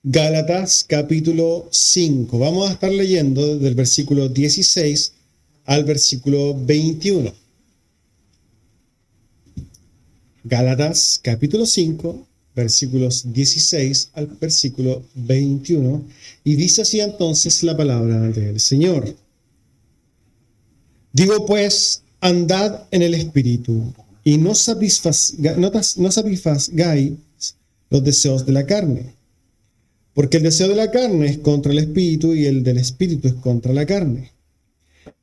Gálatas capítulo 5. Vamos a estar leyendo desde el versículo 16 al versículo 21. Gálatas capítulo 5, versículos 16 al versículo 21. Y dice así entonces la palabra del Señor. Digo pues, andad en el Espíritu y no satisfagáis los deseos de la carne. Porque el deseo de la carne es contra el Espíritu y el del Espíritu es contra la carne.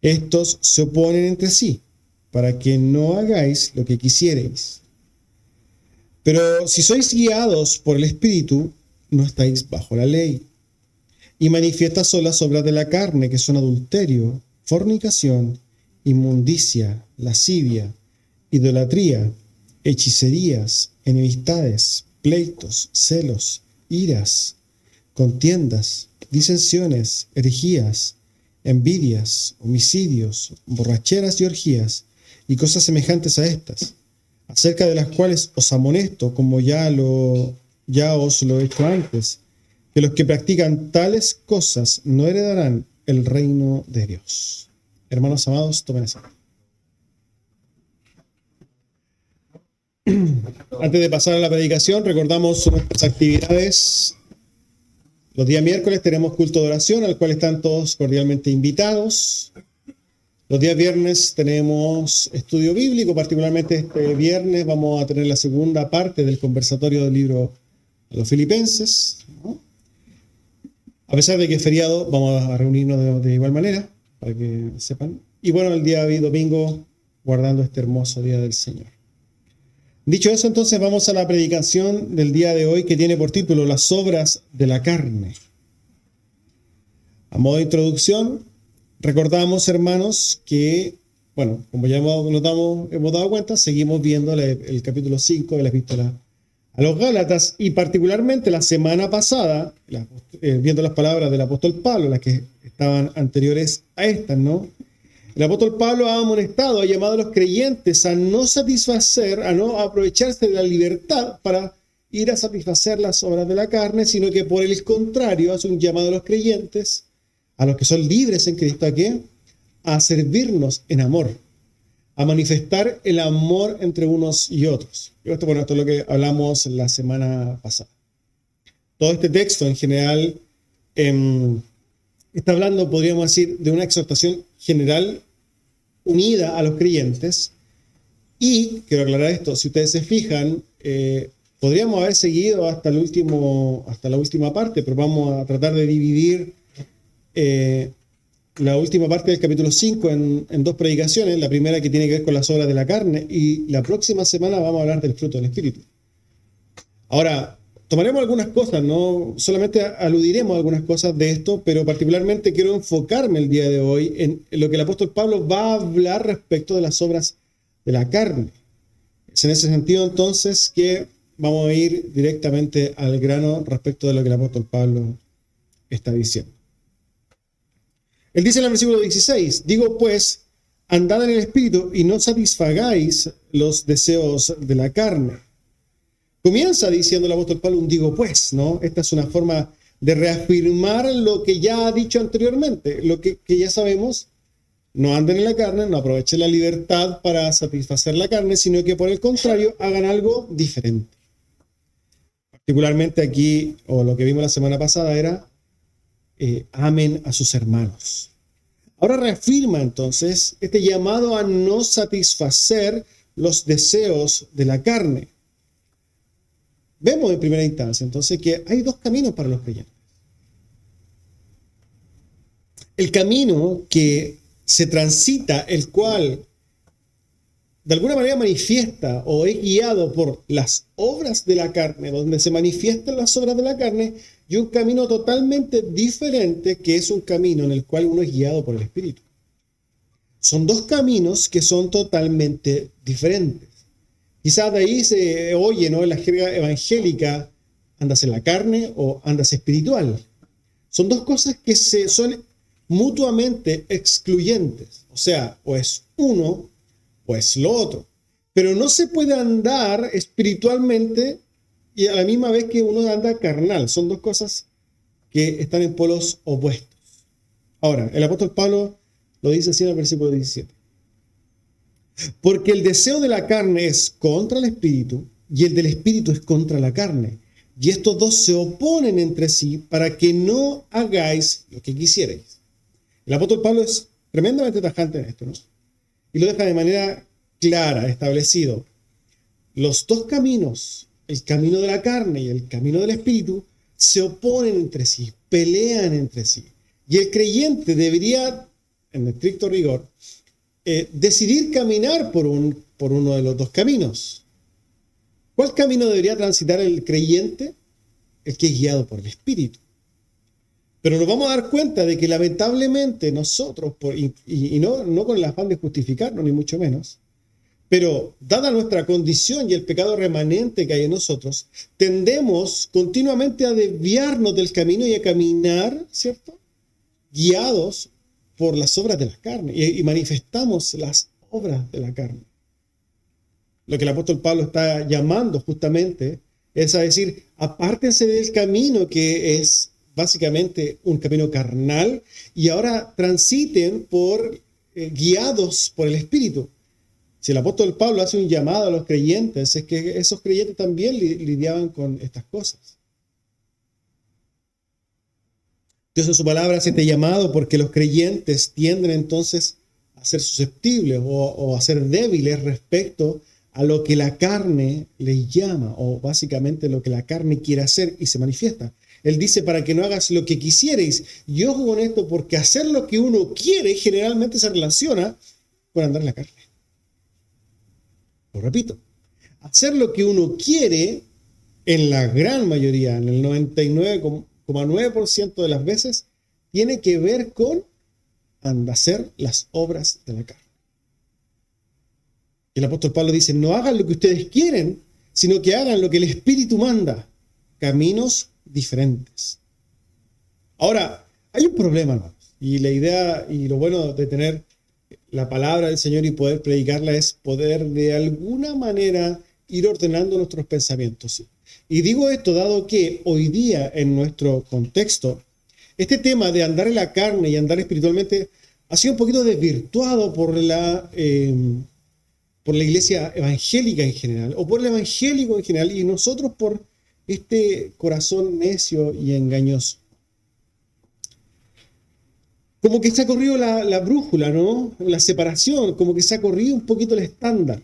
Estos se oponen entre sí, para que no hagáis lo que quisierais. Pero si sois guiados por el Espíritu, no estáis bajo la ley. Y manifiestas son las obras de la carne, que son adulterio, fornicación, inmundicia, lascivia, idolatría, hechicerías, enemistades, pleitos, celos, iras, contiendas, disensiones, herejías, envidias, homicidios, borracheras y orgías, y cosas semejantes a estas, acerca de las cuales os amonesto, como ya os lo he hecho antes, que los que practican tales cosas no heredarán el reino de Dios. Hermanos amados, tomen asiento. Antes de pasar a la predicación, recordamos nuestras actividades. Los días miércoles tenemos culto de oración, al cual están todos cordialmente invitados. Los días viernes tenemos estudio bíblico, particularmente este viernes vamos a tener la segunda parte del conversatorio del libro a los Filipenses, ¿no? A pesar de que es feriado, vamos a reunirnos de igual manera, para que sepan. Y bueno, el día domingo, guardando este hermoso día del Señor. Dicho eso, entonces vamos a la predicación del día de hoy, que tiene por título Las obras de la carne. A modo de introducción, recordamos, hermanos, que, bueno, como ya hemos dado cuenta, seguimos viendo el capítulo 5 de la epístola a los Gálatas, y particularmente la semana pasada, viendo las palabras del apóstol Pablo, las que estaban anteriores a estas, ¿no? El apóstol Pablo ha amonestado, ha llamado a los creyentes a no satisfacer, a no aprovecharse de la libertad para ir a satisfacer las obras de la carne, sino que por el contrario hace un llamado a los creyentes, a los que son libres en Cristo, ¿a qué? A servirnos en amor, a manifestar el amor entre unos y otros. Esto es lo que hablamos la semana pasada. Todo este texto en general está hablando, podríamos decir, de una exhortación general unida a los creyentes. Y quiero aclarar esto, si ustedes se fijan, podríamos haber seguido hasta la última parte, pero vamos a tratar de dividir la última parte del capítulo 5 en dos predicaciones. La primera, que tiene que ver con las obras de la carne, y la próxima semana vamos a hablar del fruto del Espíritu. Ahora, tomaremos algunas cosas, no solamente aludiremos a algunas cosas de esto, pero particularmente quiero enfocarme el día de hoy en lo que el apóstol Pablo va a hablar respecto de las obras de la carne. Es en ese sentido entonces que vamos a ir directamente al grano respecto de lo que el apóstol Pablo está diciendo. Él dice en el versículo 16, digo pues, andad en el Espíritu y no satisfagáis los deseos de la carne. Comienza diciendo el apóstol Pablo un digo pues, ¿no? Esta es una forma de reafirmar lo que ya ha dicho anteriormente, lo que ya sabemos. No anden en la carne, no aprovechen la libertad para satisfacer la carne, sino que por el contrario hagan algo diferente. Particularmente aquí, o lo que vimos la semana pasada, era amen a sus hermanos. Ahora reafirma entonces este llamado a no satisfacer los deseos de la carne. Vemos en primera instancia entonces que hay dos caminos para los creyentes. El camino que se transita, el cual de alguna manera manifiesta o es guiado por las obras de la carne, donde se manifiestan las obras de la carne, y un camino totalmente diferente, que es un camino en el cual uno es guiado por el Espíritu. Son dos caminos que son totalmente diferentes. Quizás de ahí se oye, ¿no?, en la jerga evangélica, andas en la carne o andas espiritual. Son dos cosas que son mutuamente excluyentes. O sea, o es uno o es lo otro. Pero no se puede andar espiritualmente y a la misma vez que uno anda carnal. Son dos cosas que están en polos opuestos. Ahora, el apóstol Pablo lo dice así en el versículo 17. Porque el deseo de la carne es contra el espíritu y el del espíritu es contra la carne. Y estos dos se oponen entre sí para que no hagáis lo que quisierais. El apóstol Pablo es tremendamente tajante en esto, ¿no? Y lo deja de manera clara, establecido. Los dos caminos, el camino de la carne y el camino del espíritu, se oponen entre sí, pelean entre sí. Y el creyente debería, en estricto rigor, decidir caminar por uno de los dos caminos. ¿Cuál camino debería transitar el creyente? El que es guiado por el Espíritu. Pero nos vamos a dar cuenta de que lamentablemente nosotros, y no con el afán de justificarnos, ni mucho menos, pero dada nuestra condición y el pecado remanente que hay en nosotros, tendemos continuamente a desviarnos del camino y a caminar, ¿cierto? Guiados por las obras de la carne y manifestamos las obras de la carne. Lo que el apóstol Pablo está llamando justamente es a decir, apártense del camino que es básicamente un camino carnal y ahora transiten guiados por el Espíritu. Si el apóstol Pablo hace un llamado a los creyentes, es que esos creyentes también lidiaban con estas cosas. Dios en su palabra hace este llamado porque los creyentes tienden entonces a ser susceptibles o a ser débiles respecto a lo que la carne les llama, o básicamente lo que la carne quiere hacer y se manifiesta. Él dice, para que no hagas lo que quisierais. Y ojo con esto, porque hacer lo que uno quiere generalmente se relaciona con andar en la carne. Lo repito, hacer lo que uno quiere, en la gran mayoría, en el 99,9% de las veces, tiene que ver con hacer las obras de la carne. El apóstol Pablo dice, no hagan lo que ustedes quieren, sino que hagan lo que el Espíritu manda. Caminos diferentes. Ahora, hay un problema, hermanos. Y la idea y lo bueno de tener la palabra del Señor y poder predicarla es poder de alguna manera ir ordenando nuestros pensamientos. Y digo esto dado que hoy día en nuestro contexto, este tema de andar en la carne y andar espiritualmente ha sido un poquito desvirtuado por la iglesia evangélica en general, o por el evangélico en general, y nosotros por este corazón necio y engañoso. Como que se ha corrido la brújula, ¿no? La separación, como que se ha corrido un poquito el estándar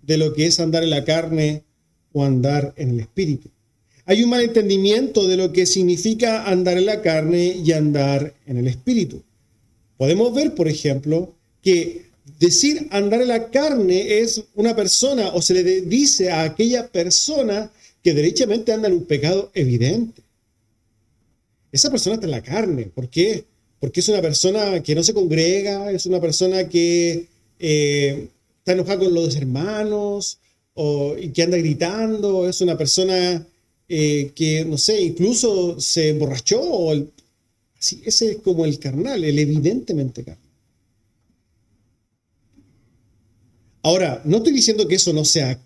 de lo que es andar en la carne o andar en el espíritu. Hay un mal entendimiento de lo que significa andar en la carne y andar en el espíritu. Podemos ver, por ejemplo, que decir andar en la carne es una persona, o se le dice a aquella persona que derechamente anda en un pecado evidente. Esa persona está en la carne. ¿Por qué? Porque es una persona que no se congrega, es una persona que está enojada con los hermanos, y que anda gritando, es una persona que, no sé, incluso se emborrachó. Así, ese es como el carnal, el evidentemente carnal. Ahora, no estoy diciendo que eso no sean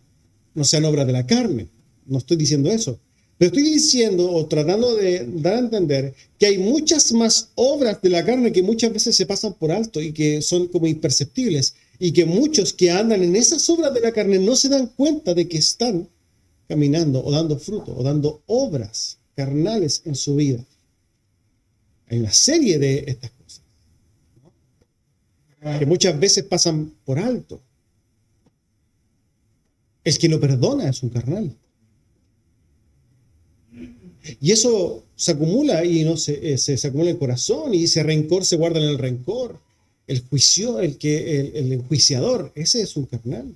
obras de la carne, no estoy diciendo eso, pero estoy diciendo o tratando de dar a entender que hay muchas más obras de la carne que muchas veces se pasan por alto y que son como imperceptibles, y que muchos que andan en esas obras de la carne no se dan cuenta de que están caminando o dando fruto o dando obras carnales en su vida. Hay una serie de estas cosas, ¿no?, que muchas veces pasan por alto. El que no perdona es un carnal. Y eso se acumula y se acumula en el corazón, y ese rencor se guarda en el rencor. El enjuiciador, ese es un carnal.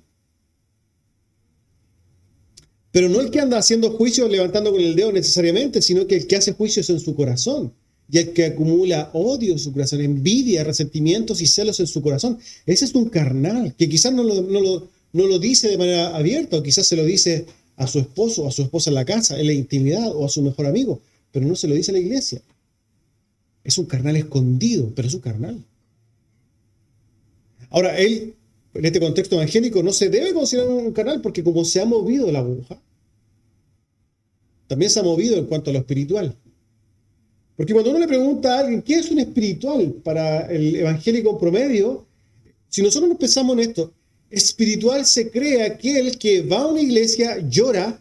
Pero no el que anda haciendo juicios levantando con el dedo necesariamente, sino que el que hace juicios en su corazón, y el que acumula odio en su corazón, envidia, resentimientos y celos en su corazón. Ese es un carnal, que quizás no lo dice de manera abierta, o quizás se lo dice a su esposo o a su esposa en la casa, en la intimidad, o a su mejor amigo, pero no se lo dice a la iglesia. Es un carnal escondido, pero es un carnal. Ahora, él, en este contexto evangélico, no se debe considerar un carnal porque como se ha movido la aguja, también se ha movido en cuanto a lo espiritual. Porque cuando uno le pregunta a alguien, ¿qué es un espiritual para el evangélico promedio? Si nosotros nos pensamos en esto, espiritual se cree aquel que va a una iglesia, llora,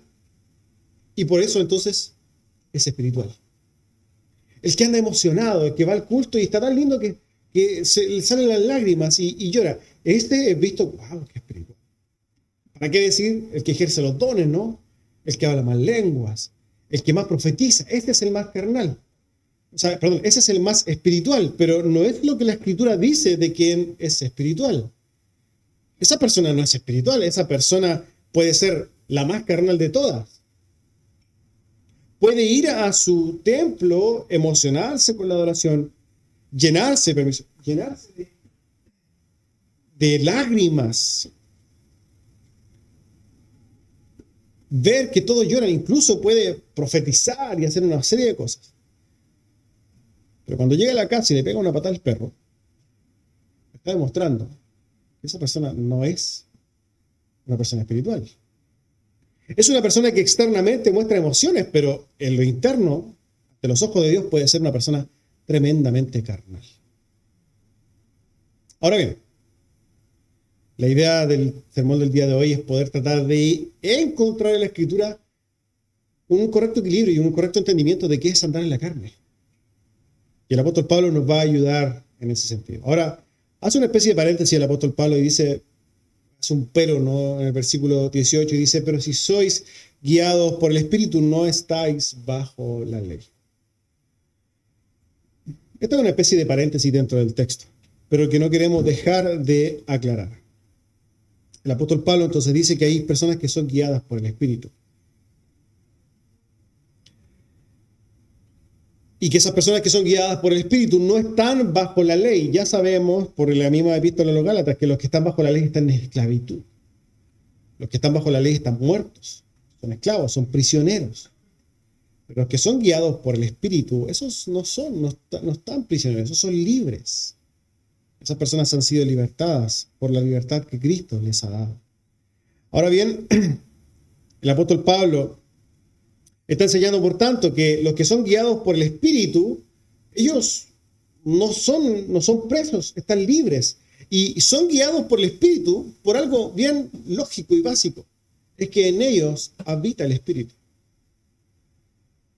y por eso entonces es espiritual. El que anda emocionado, el que va al culto y está tan lindo que se le salen las lágrimas y llora. Este es visto, wow, qué espiritual. ¿Para qué decir el que ejerce los dones, no? El que habla más lenguas, el que más profetiza. Este es el más carnal. O sea, perdón, ese es el más espiritual, pero no es lo que la Escritura dice de quién es espiritual. Esa persona no es espiritual, esa persona puede ser la más carnal de todas. Puede ir a su templo, emocionarse con la adoración, llenarse de lágrimas, ver que todos lloran, incluso puede profetizar y hacer una serie de cosas. Pero cuando llega a la casa y le pega una patada al perro, está demostrando que esa persona no es una persona espiritual. Es una persona que externamente muestra emociones, pero en lo interno, de los ojos de Dios, puede ser una persona tremendamente carnal. Ahora bien, la idea del sermón del día de hoy es poder tratar de encontrar en la Escritura un correcto equilibrio y un correcto entendimiento de qué es andar en la carne. Y el apóstol Pablo nos va a ayudar en ese sentido. Ahora, hace una especie de paréntesis el apóstol Pablo y dice, hace un pero, ¿no? En el versículo 18 y dice, pero si sois guiados por el Espíritu, no estáis bajo la ley. Esta es una especie de paréntesis dentro del texto, pero que no queremos dejar de aclarar. El apóstol Pablo entonces dice que hay personas que son guiadas por el Espíritu. Y que esas personas que son guiadas por el Espíritu no están bajo la ley. Ya sabemos por la misma epístola a los Gálatas que los que están bajo la ley están en esclavitud. Los que están bajo la ley están muertos, son esclavos, son prisioneros. Pero los que son guiados por el Espíritu, esos no están prisioneros, esos son libres. Esas personas han sido libertadas por la libertad que Cristo les ha dado. Ahora bien, el apóstol Pablo está enseñando, por tanto, que los que son guiados por el Espíritu, ellos no son presos, están libres. Y son guiados por el Espíritu por algo bien lógico y básico. Es que en ellos habita el Espíritu.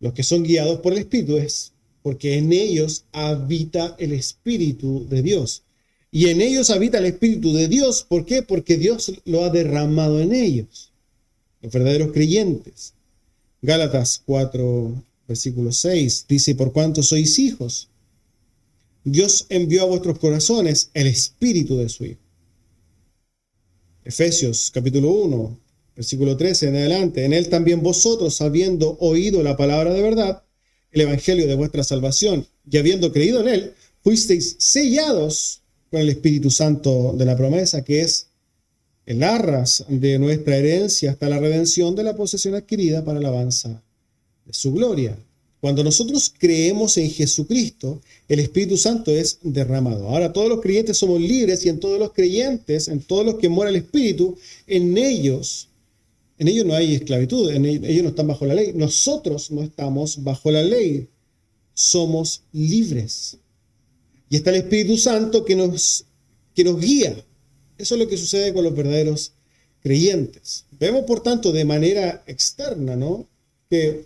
Los que son guiados por el Espíritu es porque en ellos habita el Espíritu de Dios. Y en ellos habita el Espíritu de Dios. ¿Por qué? Porque Dios lo ha derramado en ellos. Los verdaderos creyentes. Gálatas 4, versículo 6, dice, por cuanto sois hijos, Dios envió a vuestros corazones el Espíritu de su Hijo. Efesios capítulo 1, versículo 13 en adelante, en él también vosotros, habiendo oído la palabra de verdad, el evangelio de vuestra salvación, y habiendo creído en él, fuisteis sellados con el Espíritu Santo de la promesa, que es el arras de nuestra herencia hasta la redención de la posesión adquirida para la alabanza de su gloria. Cuando nosotros creemos en Jesucristo, el Espíritu Santo es derramado. Ahora todos los creyentes somos libres y en todos los creyentes, en todos los que mora el Espíritu, en ellos no hay esclavitud, ellos no están bajo la ley. Nosotros no estamos bajo la ley, somos libres. Y está el Espíritu Santo que nos guía. Eso es lo que sucede con los verdaderos creyentes. Vemos, por tanto, de manera externa, ¿no?, que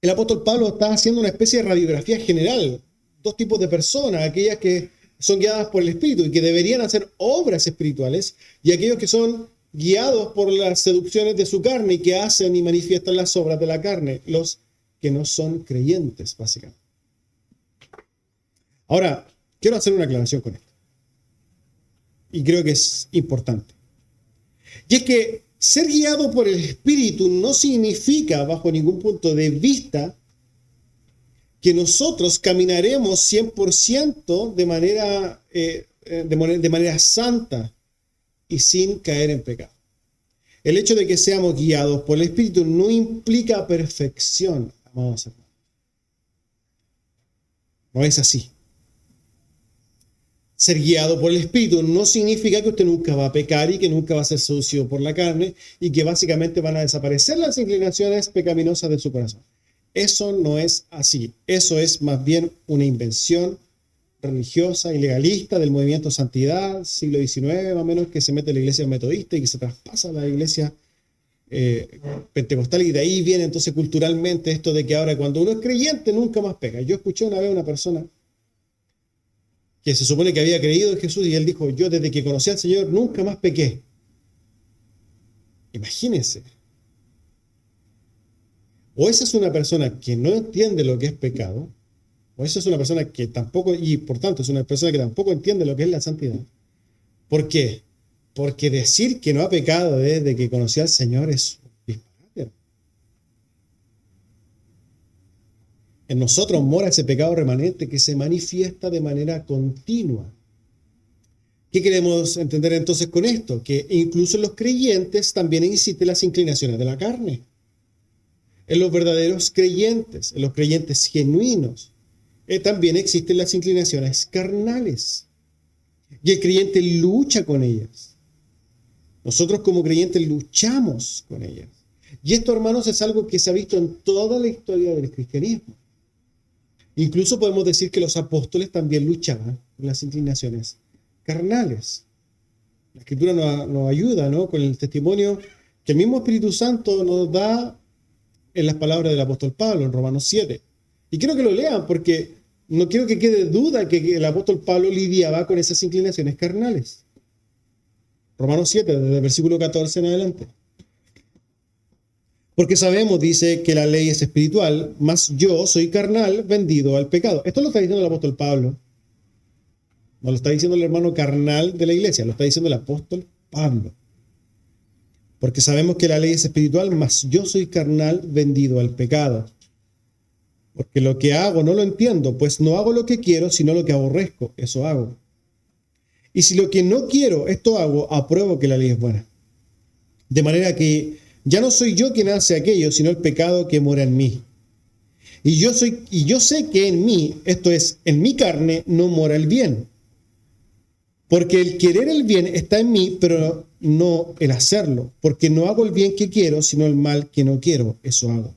el apóstol Pablo está haciendo una especie de radiografía general. Dos tipos de personas, aquellas que son guiadas por el Espíritu y que deberían hacer obras espirituales, y aquellos que son guiados por las seducciones de su carne y que hacen y manifiestan las obras de la carne, los que no son creyentes, básicamente. Ahora, quiero hacer una aclaración con esto. Y creo que es importante. Y es que ser guiado por el Espíritu no significa, bajo ningún punto de vista, que nosotros caminaremos 100% de manera santa y sin caer en pecado. El hecho de que seamos guiados por el Espíritu no implica perfección, amados hermanos. No es así. ser guiado por el Espíritu no significa que usted nunca va a pecar y que nunca va a ser seducido por la carne y que básicamente van a desaparecer las inclinaciones pecaminosas de su corazón. Eso no es así. Eso es más bien una invención religiosa y legalista del movimiento Santidad, siglo XIX más o menos, que se mete en la iglesia metodista y que se traspasa a la iglesia pentecostal, y de ahí viene entonces culturalmente esto de que ahora cuando uno es creyente nunca más peca. Yo escuché una vez a una persona que se supone que había creído en Jesús y él dijo: yo desde que conocí al Señor nunca más pequé. Imagínense. O esa es una persona que no entiende lo que es pecado, o esa es una persona que tampoco, y por tanto es una persona que tampoco entiende lo que es la santidad. ¿Por qué? Porque decir que no ha pecado desde que conoció al Señor es un disparate. En nosotros mora ese pecado remanente que se manifiesta de manera continua. ¿Qué queremos entender entonces con esto? Que incluso en los creyentes también existen las inclinaciones de la carne. En los verdaderos creyentes, en los creyentes genuinos, también existen las inclinaciones carnales. Y el creyente lucha con ellas. Nosotros como creyentes luchamos con ellas. Y esto, hermanos, es algo que se ha visto en toda la historia del cristianismo. Incluso podemos decir que los apóstoles también luchaban con las inclinaciones carnales. La Escritura nos ayuda, ¿no?, con el testimonio que el mismo Espíritu Santo nos da en las palabras del apóstol Pablo en Romanos 7. Y quiero que lo lean porque no quiero que quede duda que el apóstol Pablo lidiaba con esas inclinaciones carnales. Romanos 7, desde el versículo 14 en adelante. Porque sabemos, dice, que la ley es espiritual, mas yo soy carnal, vendido al pecado. Esto lo está diciendo el apóstol Pablo. No lo está diciendo el hermano carnal de la iglesia, lo está diciendo el apóstol Pablo. Porque sabemos que la ley es espiritual, mas yo soy carnal, vendido al pecado. Porque lo que hago no lo entiendo, pues no hago lo que quiero, sino lo que aborrezco, eso hago. Y si lo que no quiero, esto hago, apruebo que la ley es buena. De manera que ya no soy yo quien hace aquello, sino el pecado que mora en mí. Y yo sé que en mí, esto es, en mi carne, no mora el bien. Porque el querer el bien está en mí, pero no el hacerlo. Porque no hago el bien que quiero, sino el mal que no quiero, eso hago.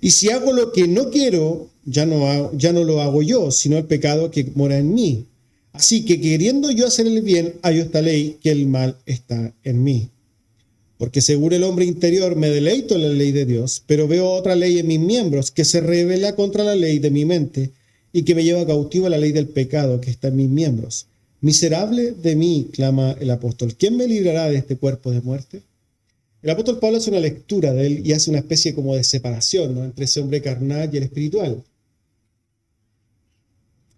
Y si hago lo que no quiero, ya no lo hago yo, sino el pecado que mora en mí. Así que queriendo yo hacer el bien, hallo esta ley, que el mal está en mí. Porque según el hombre interior me deleito en la ley de Dios, pero veo otra ley en mis miembros que se rebela contra la ley de mi mente y que me lleva cautivo a la ley del pecado que está en mis miembros. Miserable de mí, clama el apóstol, ¿quién me librará de este cuerpo de muerte? El apóstol Pablo hace una lectura de él y hace una especie como de separación, ¿no?, entre ese hombre carnal y el espiritual.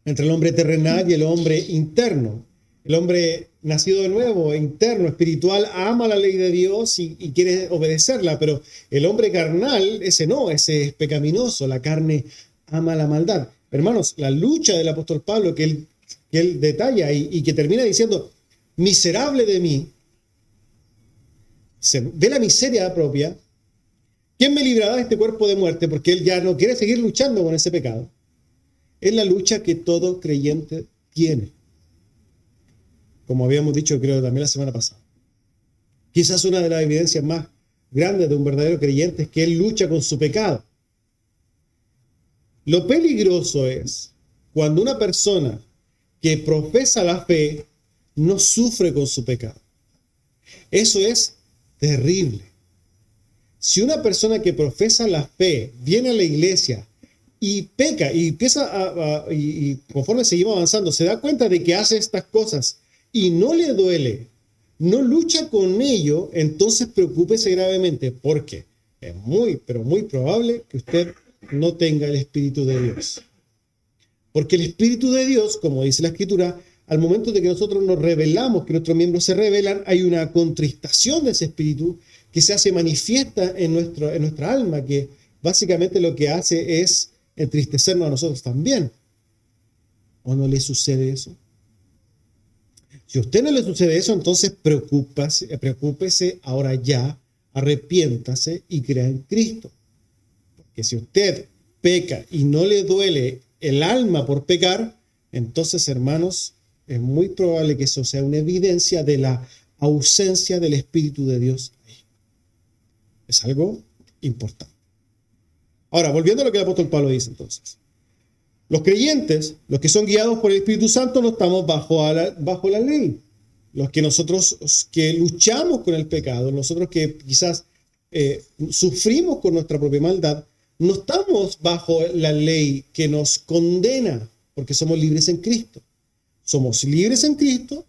Entre el hombre terrenal y el hombre interno. El hombre nacido de nuevo, interno, espiritual, ama la ley de Dios y quiere obedecerla, pero el hombre carnal, ese no, ese es pecaminoso, la carne ama la maldad. Hermanos, la lucha del apóstol Pablo que él detalla y que termina diciendo, miserable de mí, de la miseria propia, ¿quién me librará de este cuerpo de muerte? Porque él ya no quiere seguir luchando con ese pecado. Es la lucha que todo creyente tiene. Como habíamos dicho, creo, también la semana pasada. Quizás una de las evidencias más grandes de un verdadero creyente es que él lucha con su pecado. Lo peligroso es cuando una persona que profesa la fe no sufre con su pecado. Eso es terrible. Si una persona que profesa la fe viene a la iglesia y peca y empieza y conforme seguimos avanzando, se da cuenta de que hace estas cosas y no le duele, no lucha con ello, entonces preocúpese gravemente, porque es muy, pero muy probable que usted no tenga el Espíritu de Dios. Porque el Espíritu de Dios, como dice la Escritura, al momento de que nosotros nos rebelamos, que nuestros miembros se rebelan, hay una contristación de ese Espíritu que se hace manifiesta en nuestra alma, que básicamente lo que hace es entristecernos a nosotros también. ¿O no le sucede eso? Si a usted no le sucede eso, entonces preocúpese ahora ya, arrepiéntase y crea en Cristo. Porque si usted peca y no le duele el alma por pecar, entonces, hermanos, es muy probable que eso sea una evidencia de la ausencia del Espíritu de Dios ahí. Es algo importante. Ahora, volviendo a lo que el apóstol Pablo dice entonces. Los creyentes, los que son guiados por el Espíritu Santo, no estamos bajo la ley. Los que nosotros que luchamos con el pecado, nosotros que quizás sufrimos con nuestra propia maldad, no estamos bajo la ley que nos condena, porque somos libres en Cristo. Somos libres en Cristo,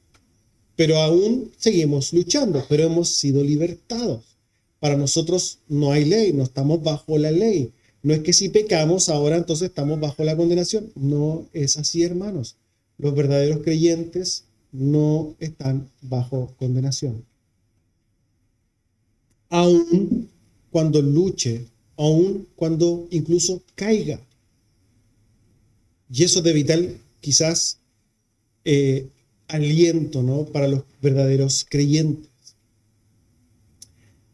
pero aún seguimos luchando, pero hemos sido libertados. Para nosotros no hay ley, no estamos bajo la ley. No es que si pecamos ahora entonces estamos bajo la condenación. No es así, hermanos. Los verdaderos creyentes no están bajo condenación. Aún cuando luche, aún cuando incluso caiga. Y eso es de vital, quizás, aliento, ¿no?, para los verdaderos creyentes.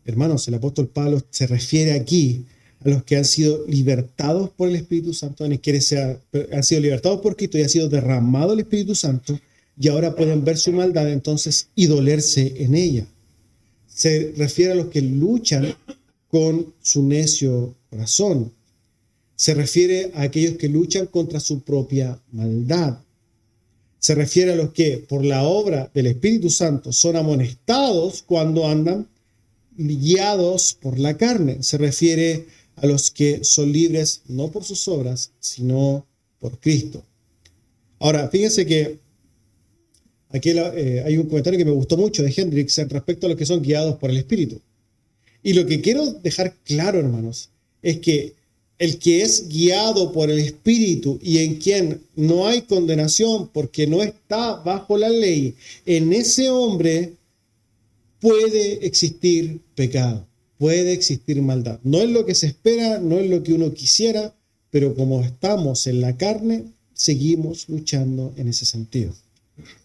Hermanos, el apóstol Pablo se refiere aquí a los que han sido libertados por el Espíritu Santo, a quienes han sido libertados por Cristo y ha sido derramado el Espíritu Santo, y ahora pueden ver su maldad entonces y dolerse en ella. Se refiere a los que luchan con su necio corazón. Se refiere a aquellos que luchan contra su propia maldad. Se refiere a los que por la obra del Espíritu Santo son amonestados cuando andan guiados por la carne. Se refiere a los que son libres no por sus obras, sino por Cristo. Ahora, fíjense que aquí hay un comentario que me gustó mucho de Hendriksen respecto a los que son guiados por el Espíritu. Y lo que quiero dejar claro, hermanos, es que el que es guiado por el Espíritu y en quien no hay condenación porque no está bajo la ley, en ese hombre puede existir pecado, puede existir maldad. No es lo que se espera, no es lo que uno quisiera, pero como estamos en la carne, seguimos luchando en ese sentido.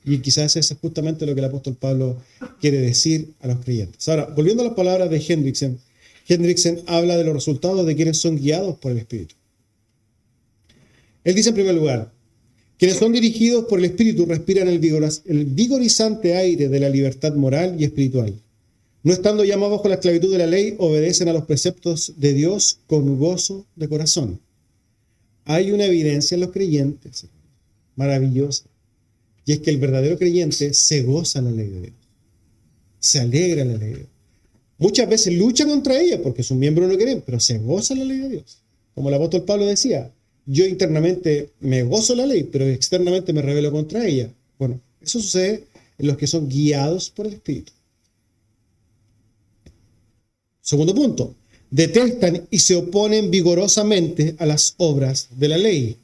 Y quizás eso es justamente lo que el apóstol Pablo quiere decir a los creyentes. Ahora, volviendo a las palabras de Hendriksen, Hendriksen habla de los resultados de quienes son guiados por el Espíritu. Él dice en primer lugar, quienes son dirigidos por el Espíritu respiran el vigorizante aire de la libertad moral y espiritual. No estando llamados bajo la esclavitud de la ley, obedecen a los preceptos de Dios con gozo de corazón. Hay una evidencia en los creyentes maravillosa, y es que el verdadero creyente se goza en la ley de Dios, se alegra en la ley de Dios. Muchas veces lucha contra ella porque sus miembros no quieren, pero se goza en la ley de Dios. Como el apóstol Pablo decía, yo internamente me gozo en la ley, pero externamente me rebelo contra ella. Bueno, eso sucede en los que son guiados por el Espíritu. Segundo punto, detestan y se oponen vigorosamente a las obras de la ley.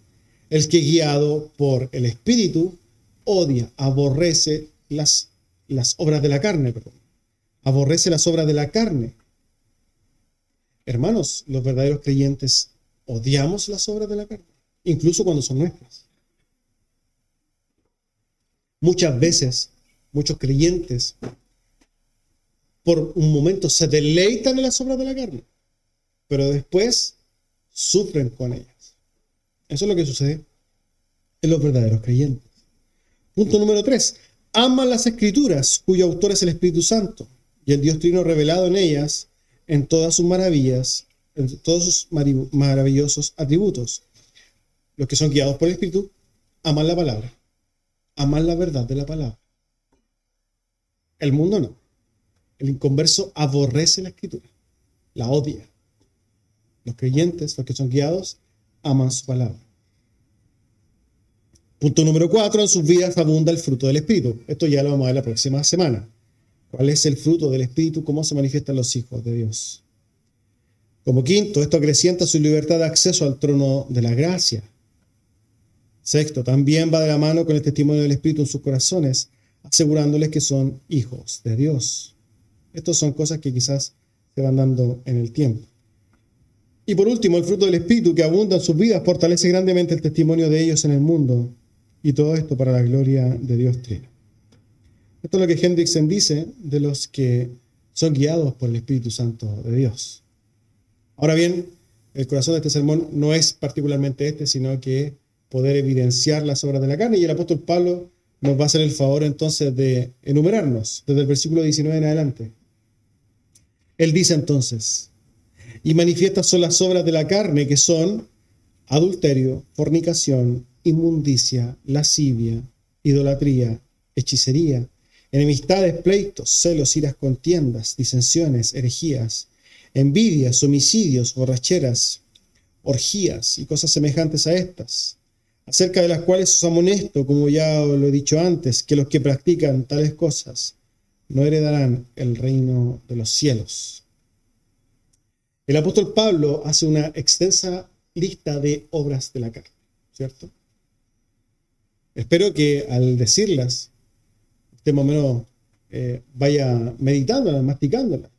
El que guiado por el Espíritu odia, aborrece las obras de la carne, aborrece las obras de la carne. Hermanos, los verdaderos creyentes odiamos las obras de la carne, incluso cuando son nuestras. Muchas veces, muchos creyentes por un momento se deleitan en las obras de la carne, pero después sufren con ellas. Eso es lo que sucede en los verdaderos creyentes. Punto número 3. Aman las Escrituras, cuyo autor es el Espíritu Santo, y el Dios Trino revelado en ellas, en todas sus maravillas, en todos sus maravillosos atributos. Los que son guiados por el Espíritu aman la palabra, aman la verdad de la palabra. El mundo no. El inconverso aborrece la Escritura, la odia. Los creyentes, los que son guiados, aman su palabra. Punto número 4, en sus vidas abunda el fruto del Espíritu. Esto ya lo vamos a ver la próxima semana. ¿Cuál es el fruto del Espíritu? ¿Cómo se manifiestan los hijos de Dios? Como quinto, esto acrecienta su libertad de acceso al trono de la gracia. Sexto, también va de la mano con el testimonio del Espíritu en sus corazones, asegurándoles que son hijos de Dios. Estas son cosas que quizás se van dando en el tiempo. Y por último, el fruto del Espíritu que abunda en sus vidas fortalece grandemente el testimonio de ellos en el mundo. Y todo esto para la gloria de Dios Trino. Esto es lo que Hendriksen dice de los que son guiados por el Espíritu Santo de Dios. Ahora bien, el corazón de este sermón no es particularmente este, sino que poder evidenciar las obras de la carne. Y el apóstol Pablo nos va a hacer el favor entonces de enumerarnos desde el versículo 19 en adelante. Él dice entonces, y manifiestas son las obras de la carne, que son adulterio, fornicación, inmundicia, lascivia, idolatría, hechicería, enemistades, pleitos, celos, iras, contiendas, disensiones, herejías, envidias, homicidios, borracheras, orgías y cosas semejantes a estas, acerca de las cuales os amonesto, como ya lo he dicho antes, que los que practican tales cosas no heredarán el reino de los cielos. El apóstol Pablo hace una extensa lista de obras de la carne, ¿cierto? Espero que al decirlas, usted más o menos vaya meditándolas, masticándolas.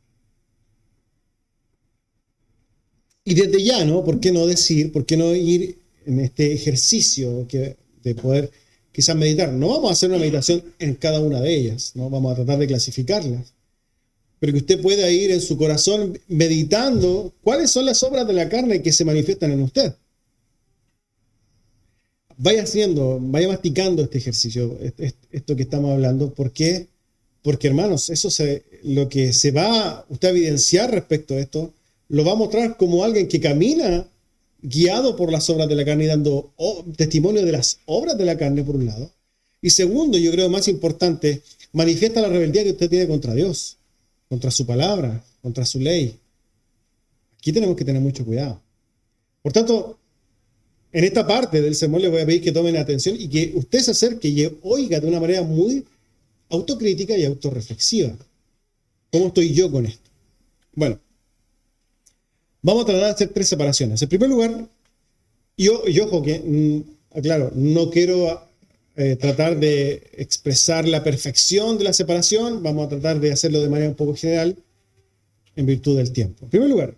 Y desde ya, ¿no? ¿Por qué no decir, por qué no ir en este ejercicio de poder quizás meditar? No vamos a hacer una meditación en cada una de ellas, ¿no? Vamos a tratar de clasificarlas. Pero que usted pueda ir en su corazón meditando cuáles son las obras de la carne que se manifiestan en usted. Vaya masticando este ejercicio, esto que estamos hablando. ¿Por qué? Porque, hermanos, lo que se va usted a evidenciar respecto a esto, lo va a mostrar como alguien que camina guiado por las obras de la carne y dando testimonio de las obras de la carne, por un lado. Y segundo, yo creo más importante, manifiesta la rebeldía que usted tiene contra Dios, contra su palabra, contra su ley. Aquí tenemos que tener mucho cuidado. Por tanto, en esta parte del sermón les voy a pedir que tomen atención y que usted se acerque y oiga de una manera muy autocrítica y autorreflexiva. ¿Cómo estoy yo con esto? Bueno, vamos a tratar de hacer 3 separaciones. En primer lugar, y ojo que, claro, no quiero tratar de expresar la perfección de la separación, vamos a tratar de hacerlo de manera un poco general en virtud del tiempo. En primer lugar,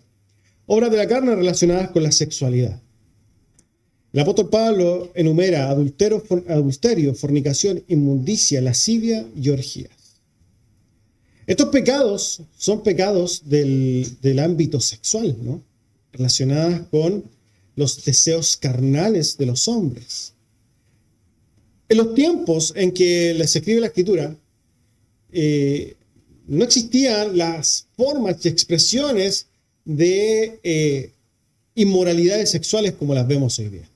obras de la carne relacionadas con la sexualidad. El apóstol Pablo enumera adulterio, fornicación, inmundicia, lascivia y orgías. Estos pecados son pecados del ámbito sexual, ¿no? Relacionadas con los deseos carnales de los hombres. En los tiempos en que se escribe la Escritura, no existían las formas y expresiones de inmoralidades sexuales como las vemos hoy día.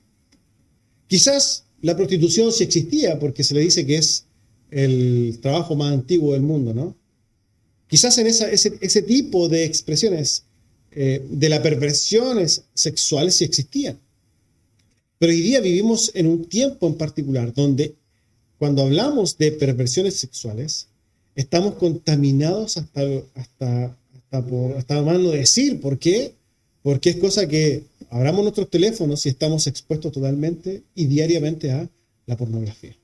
Quizás la prostitución sí existía, porque se le dice que es el trabajo más antiguo del mundo, ¿no? Quizás en ese tipo de expresiones de las perversiones sexuales sí existían. Pero hoy día vivimos en un tiempo en particular donde cuando hablamos de perversiones sexuales estamos contaminados hasta más no decir. ¿Por qué? Porque es cosa que abramos nuestros teléfonos y estamos expuestos totalmente y diariamente a la pornografía.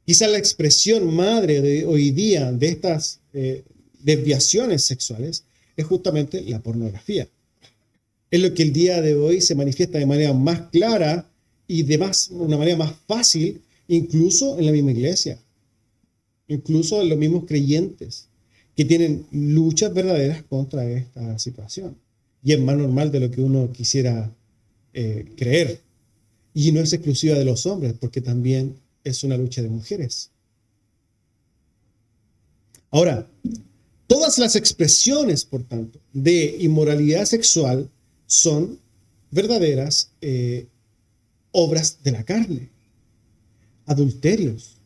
Quizás la expresión madre de hoy día de estas desviaciones sexuales es justamente la pornografía. Es lo que el día de hoy se manifiesta de manera más clara y de una manera más fácil, incluso en la misma iglesia, incluso en los mismos creyentes que tienen luchas verdaderas contra esta situación. Y es más normal de lo que uno quisiera creer. Y no es exclusiva de los hombres, porque también es una lucha de mujeres. Ahora, todas las expresiones, por tanto, de inmoralidad sexual son verdaderas obras de la carne. Adulterios,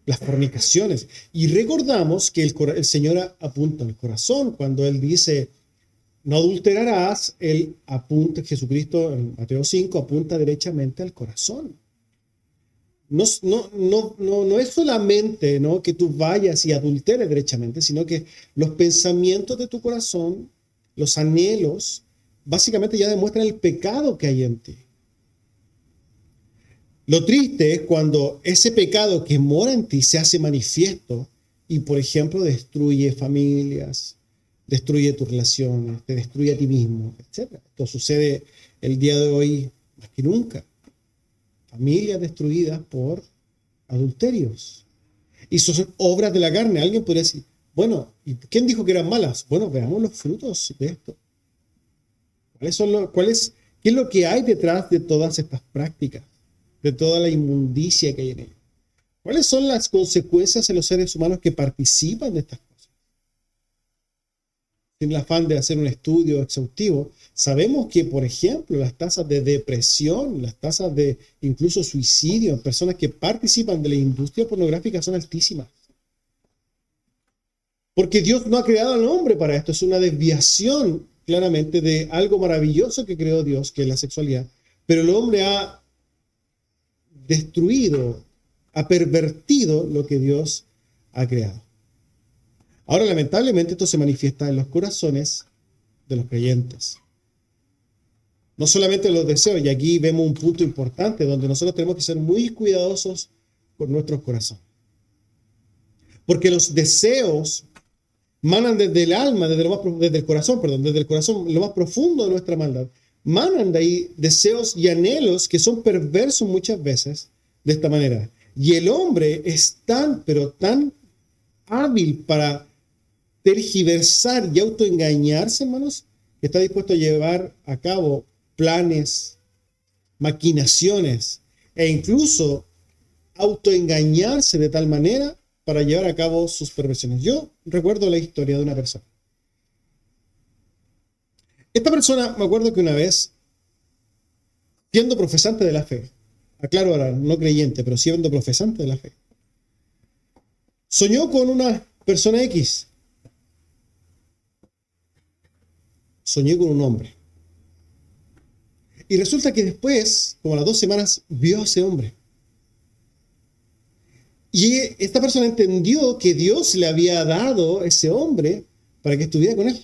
las fornicaciones. Y recordamos que el Señor apunta al corazón cuando Él dice, no adulterarás. Él apunta, Jesucristo en Mateo 5 apunta derechamente al corazón. No es solamente, ¿no?, que tú vayas y adulteres derechamente, sino que los pensamientos de tu corazón, los anhelos, básicamente ya demuestran el pecado que hay en ti. Lo triste es cuando ese pecado que mora en ti se hace manifiesto y, por ejemplo, destruye familias, destruye tus relaciones, te destruye a ti mismo, etc. Esto sucede el día de hoy más que nunca. Familias destruidas por adulterios. Y son obras de la carne. Alguien podría decir, bueno, ¿y quién dijo que eran malas? Bueno, veamos los frutos de esto. ¿Qué es lo que hay detrás de todas estas prácticas? De toda la inmundicia que hay en ellas. ¿Cuáles son las consecuencias en los seres humanos que participan de estas cosas? Sin el afán de hacer un estudio exhaustivo, sabemos que, por ejemplo, las tasas de depresión, las tasas de incluso suicidio en personas que participan de la industria pornográfica son altísimas. Porque Dios no ha creado al hombre para esto, es una desviación claramente de algo maravilloso que creó Dios, que es la sexualidad. Pero el hombre ha destruido, ha pervertido lo que Dios ha creado. Ahora, lamentablemente, esto se manifiesta en los corazones de los creyentes. No solamente los deseos, y aquí vemos un punto importante donde nosotros tenemos que ser muy cuidadosos con nuestros corazones. Porque los deseos manan desde el alma, desde el corazón, desde el corazón, lo más profundo de nuestra maldad. Manan de ahí deseos y anhelos que son perversos muchas veces de esta manera. Y el hombre es tan, pero tan hábil para tergiversar y autoengañarse, hermanos, que está dispuesto a llevar a cabo planes, maquinaciones e incluso autoengañarse de tal manera para llevar a cabo sus perversiones. Yo recuerdo la historia de una persona. Esta persona, me acuerdo que una vez, siendo profesante de la fe, aclaro ahora, no creyente, pero siendo profesante de la fe, soñó con una persona X. Soñé con un hombre. Y resulta que después, como a las 2 semanas, vio a ese hombre. Y esta persona entendió que Dios le había dado ese hombre para que estuviera con él.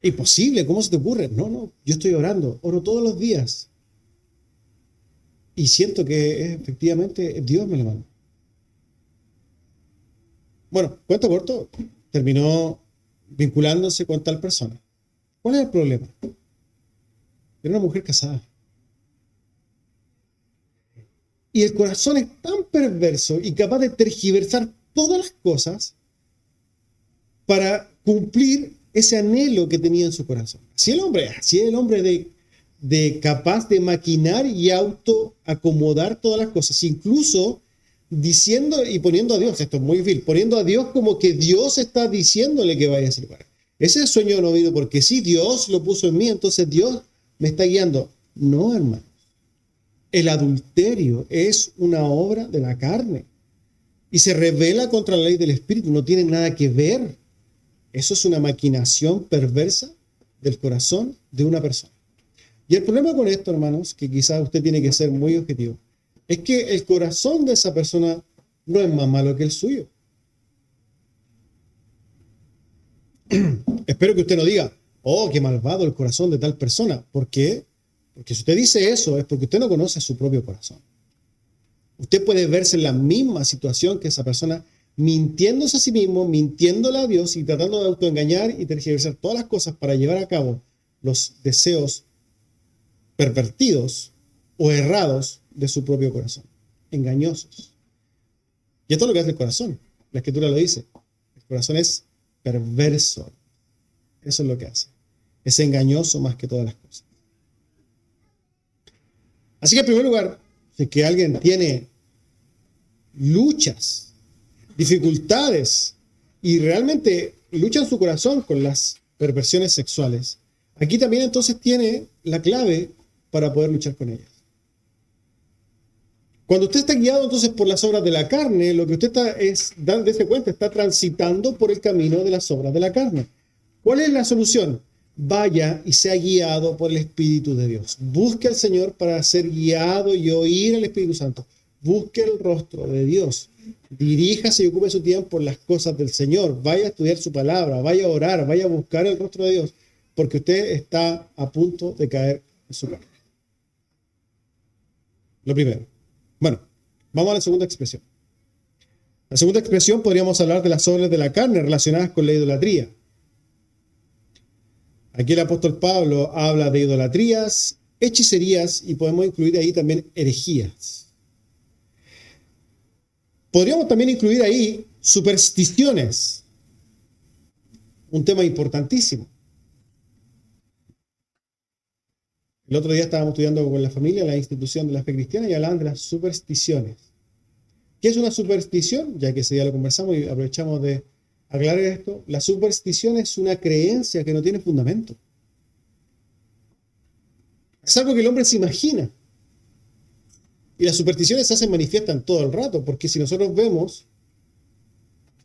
Imposible, ¿cómo se te ocurre? No, yo estoy orando, oro todos los días. Y siento que efectivamente Dios me lo mandó. Bueno, cuento corto, terminó vinculándose con tal persona. ¿Cuál es el problema? Era una mujer casada. Y el corazón es tan perverso y capaz de tergiversar todas las cosas para cumplir ese anhelo que tenía en su corazón. Así el hombre de capaz de maquinar y autoacomodar todas las cosas, incluso diciendo y poniendo a Dios, esto es muy vil, poniendo a Dios como que Dios está diciéndole que vaya a ese lugar. Ese sueño no vino porque sí, Dios lo puso en mí, entonces Dios me está guiando. No, hermano. El adulterio es una obra de la carne y se revela contra la ley del Espíritu, no tiene nada que ver. Eso es una maquinación perversa del corazón de una persona. Y el problema con esto, hermanos, que quizás usted tiene que ser muy objetivo, es que el corazón de esa persona no es más malo que el suyo. Espero que usted no diga, oh, qué malvado el corazón de tal persona. ¿Por qué? Porque si usted dice eso es porque usted no conoce su propio corazón. Usted puede verse en la misma situación que esa persona, mintiéndose a sí mismo, mintiéndole a Dios y tratando de autoengañar y tergiversar todas las cosas para llevar a cabo los deseos pervertidos o errados de su propio corazón, engañosos. Y esto es lo que hace el corazón. La Escritura lo dice. El corazón es perverso. Eso es lo que hace. Es engañoso más que todas las cosas. Así que en primer lugar, si que alguien tiene luchas, dificultades y realmente lucha en su corazón con las perversiones sexuales, aquí también entonces tiene la clave para poder luchar con ellas. Cuando usted está guiado entonces por las obras de la carne, lo que usted dése cuenta, está transitando por el camino de las obras de la carne. ¿Cuál es la solución? Vaya y sea guiado por el Espíritu de Dios. Busque al Señor para ser guiado y oír al Espíritu Santo. Busque el rostro de Dios. Diríjase y ocupe su tiempo en las cosas del Señor. Vaya a estudiar su palabra, vaya a orar, vaya a buscar el rostro de Dios, porque usted está a punto de caer en su carne. Lo primero. Bueno, vamos a la segunda expresión. La segunda expresión podríamos hablar de las obras de la carne relacionadas con la idolatría. Aquí el apóstol Pablo habla de idolatrías, hechicerías y podemos incluir ahí también herejías. Podríamos también incluir ahí supersticiones, un tema importantísimo. El otro día estábamos estudiando con la familia la institución de la fe cristiana y hablaban de las supersticiones. ¿Qué es una superstición? Ya que ese día lo conversamos y aprovechamos de aclarar esto. La superstición es una creencia que no tiene fundamento. Es algo que el hombre se imagina. Y las supersticiones se hacen manifiestan todo el rato, porque si nosotros vemos